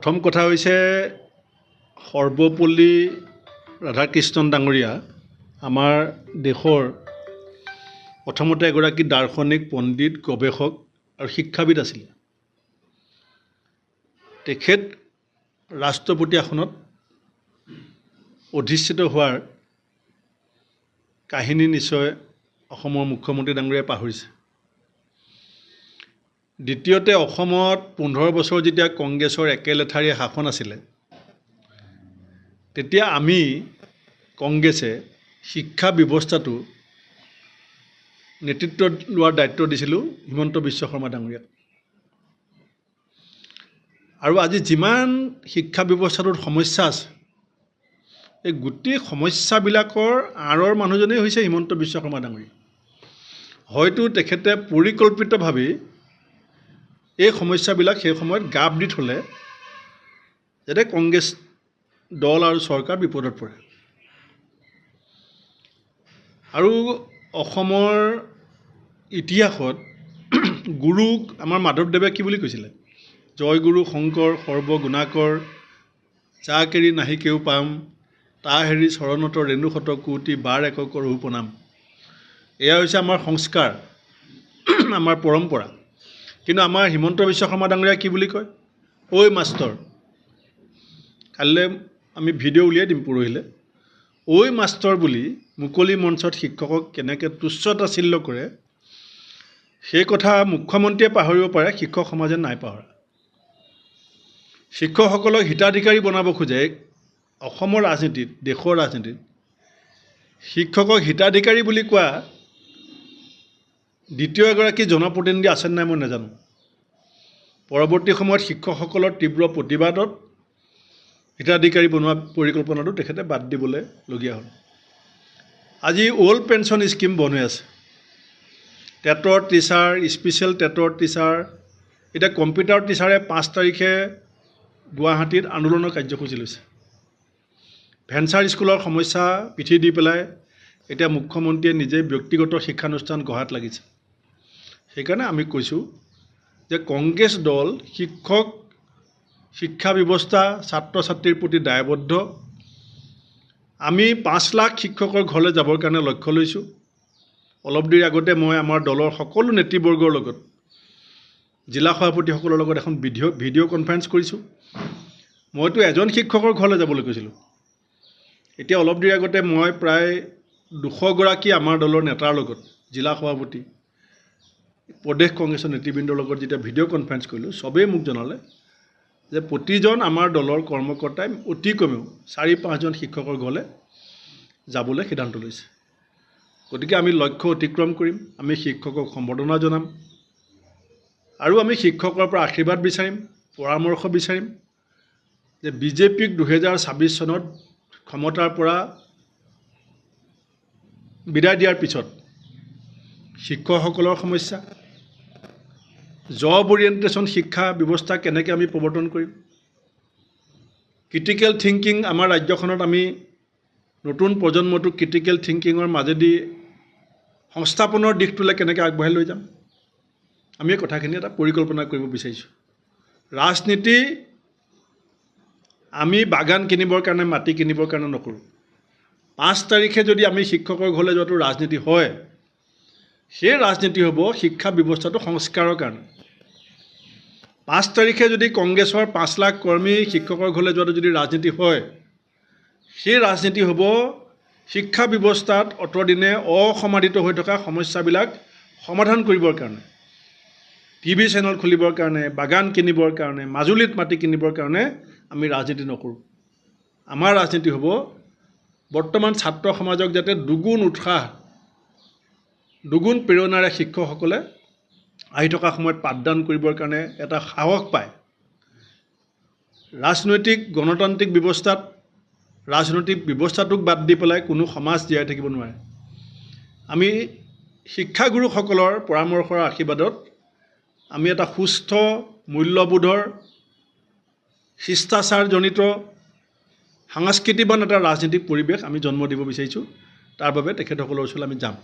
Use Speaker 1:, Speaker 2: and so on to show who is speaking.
Speaker 1: প্ৰথম কথা হৈছে সৰ্বপল্লী ৰাধাকৃষ্ণন ডাঙৰীয়া আমাৰ দেশৰ প্ৰথমতে এগৰাকী দাৰ্শনিক পণ্ডিত গৱেষক আৰু শিক্ষাবিদ আছিল। তেখেত ৰাষ্ট্ৰপতি আসনত অধিষ্ঠিত হোৱাৰ কাহিনী নিশ্চয় অসমৰ মুখ্যমন্ত্ৰী ডাঙৰীয়াই পাহৰিছে। দ্বিতীয়তে অসমত 15 বছৰ যেতিয়া কংগ্ৰেছৰ একেলেঠাৰীয়ে শাসন আছিলে, তেতিয়া আমি কংগ্ৰেছে শিক্ষা ব্যৱস্থাটো নেতৃত্ব লোৱাৰ দায়িত্ব দিছিলোঁ হিমন্ত বিশ্ব শৰ্মা ডাঙৰীয়াক। আৰু আজি যিমান শিক্ষা ব্যৱস্থাটোত সমস্যা আছে, এই গোটেই সমস্যাবিলাকৰ আঁৰৰ মানুহজনেই হৈছে হিমন্ত বিশ্ব শৰ্মা ডাঙৰীয়া। হয়তো তেখেতে পৰিকল্পিতভাৱে এই সমস্যাবিলাক সেই সময়ত গাপ দি থ'লে যাতে কংগ্ৰেছ দল আৰু চৰকাৰ বিপদত পৰে। আৰু অসমৰ ইতিহাসত গুৰুক আমাৰ মাধৱদেৱে কি বুলি কৈছিলে? জয় গুৰু শংকৰ সৰ্বগুণাকৰ, যাক এৰি নাহি কেও পাম, তা হেৰি চৰণত ৰেণুশত কোটি বাৰ একক ৰহু প্ৰণাম। এয়া হৈছে আমাৰ সংস্কাৰ, আমাৰ পৰম্পৰা। কিন্তু আমাৰ হিমন্ত বিশ্ব শৰ্মা ডাঙৰীয়াই কি বুলি কয়? ঐ মাষ্টৰ, কাইলৈ আমি ভিডিঅ' উলিয়াই দিম পৰহিলৈ। ঐ মাষ্টৰ বুলি মুকলি মঞ্চত শিক্ষকক কেনেকৈ তুচ্ছতাচ্ছিল্য কৰে, সেই কথা মুখ্যমন্ত্ৰীয়ে পাহৰিব পাৰে, শিক্ষক সমাজে নাই পাহৰা। শিক্ষকসকলক হিতাধিকাৰী বনাব খোজে অসমৰ ৰাজনীতিত, দেশৰ ৰাজনীতিত। শিক্ষকক হিতাধিকাৰী বুলি কোৱা দ্বিতীয় এগৰাকী জনপ্ৰতিনিধি আছে নাই মই নাজানো। পৰৱৰ্তী সময়ত শিক্ষকসকলৰ তীব্ৰ প্ৰতিবাদত হিতাধিকাৰী বনোৱা পৰিকল্পনাটো তেখেতে বাদ দিবলৈলগীয়া হ'ল। আজি অল্ড পেঞ্চন স্কিম বন্ধ হৈ আছে। টেটৰ টিচাৰ, স্পেচিয়েল টেটৰ টিচাৰ, এতিয়া কম্পিউটাৰ টিচাৰে 5 তাৰিখে গুৱাহাটীত আন্দোলনৰ কাৰ্যসূচী লৈছে। ভেঞ্চাৰ স্কুলৰ সমস্যা পিঠি দি পেলাই এতিয়া মুখ্যমন্ত্ৰীয়ে নিজে ব্যক্তিগত শিক্ষানুষ্ঠান গঢ়াত লাগিছে। সেইকাৰণে আমি কৈছোঁ যে কংগ্ৰেছ দল শিক্ষক, শিক্ষা ব্যৱস্থা, ছাত্ৰ ছাত্ৰীৰ প্ৰতি দায়বদ্ধ। আমি 5 লাখ শিক্ষকৰ ঘৰলৈ যাবৰ কাৰণে লক্ষ্য লৈছোঁ। অলপ দেৰি আগতে মই আমাৰ দলৰ সকলো নেতৃবৰ্গৰ লগত, জিলা সভাপতিসকলৰ লগত এখন ভিডিঅ' কনফাৰেঞ্চ কৰিছোঁ। মইতো এজন শিক্ষকৰ ঘৰলৈ যাবলৈ কৈছিলোঁ। এতিয়া অলপ দেৰি আগতে মই প্ৰায় 200 গৰাকী আমাৰ দলৰ নেতাৰ লগত, জিলা সভাপতি, প্ৰদেশ কংগ্ৰেছৰ নেতৃবৃন্দৰ লগত যেতিয়া ভিডিঅ' কনফাৰেঞ্চ কৰিলোঁ, চবেই মোক জনালে যে প্ৰতিজন আমাৰ দলৰ কৰ্মকৰ্তাই অতি কমেও 4-5জন শিক্ষকৰ ঘৰলৈ যাবলৈ সিদ্ধান্ত লৈছে। গতিকে আমি লক্ষ্য অতিক্ৰম কৰিম, আমি শিক্ষকক সম্বৰ্ধনা জনাম আৰু আমি শিক্ষকৰ পৰা আশীৰ্বাদ বিচাৰিম, পৰামৰ্শ বিচাৰিম যে বিজেপিক 2026 চনত ক্ষমতাৰ পৰা বিদায় দিয়াৰ পিছত শিক্ষকসকলৰ সমস্যা, জব অৰিয়েণ্টেশ্যন শিক্ষা ব্যৱস্থা কেনেকৈ আমি প্ৰৱৰ্তন কৰিম, ক্ৰিটিকেল থিংকিং আমাৰ ৰাজ্যখনত আমি নতুন প্ৰজন্মটোক ক্ৰিটিকেল থিংকিঙৰ মাজেদি সংস্থাপনৰ দিশটোলৈ কেনেকৈ আগবঢ়াই লৈ যাম, আমি এই কথাখিনি এটা পৰিকল্পনা কৰিব বিচাৰিছোঁ। ৰাজনীতি আমি বাগান কিনিবৰ কাৰণে, মাটি কিনিবৰ কাৰণে নকৰোঁ। 5 তাৰিখে যদি আমি শিক্ষকৰ ঘৰলৈ যোৱাটো ৰাজনীতি হয়, সেই ৰাজনীতি হ'ব শিক্ষা ব্যৱস্থাটো সংস্কাৰৰ কাৰণে। 5 তাৰিখে যদি কংগ্ৰেছৰ 5 লাখ কৰ্মী শিক্ষকৰ ঘৰলৈ যোৱাটো যদি ৰাজনীতি হয়, সেই ৰাজনীতি হ'ব শিক্ষা ব্যৱস্থাত অতদিনে অসমাধিত হৈ থকা সমস্যাবিলাক সমাধান কৰিবৰ কাৰণে, টিভি চেনেল খুলিবৰ কাৰণে, বাগান কিনিবৰ কাৰণে, মাজুলীত মাটি কিনিবৰ কাৰণে আমি ৰাজনীতি নকৰোঁ। আমাৰ ৰাজনীতি হ'ব বৰ্তমান ছাত্ৰ সমাজক যাতে দুগুণ উৎসাহ, দুগুণ প্ৰেৰণাৰে শিক্ষকসকলে আহি থকা সময়ত পাঠদান কৰিবৰ কাৰণে এটা সাহস পায়। ৰাজনৈতিক গণতান্ত্ৰিক ব্যৱস্থাত ৰাজনৈতিক ব্যৱস্থাটোক বাদ দি পেলাই কোনো সমাজ জীয়াই থাকিব নোৱাৰে। আমি শিক্ষাগুৰুসকলৰ পৰামৰ্শৰ আশীৰ্বাদত আমি এটা সুস্থ মূল্যবোধৰ শিষ্টাচাৰজনিত সাংস্কৃতিবান এটা ৰাজনীতিক পৰিৱেশ আমি জন্ম দিব বিচাৰিছোঁ। তাৰ বাবে তেখেতসকলৰ ওচৰলৈ আমি যাম।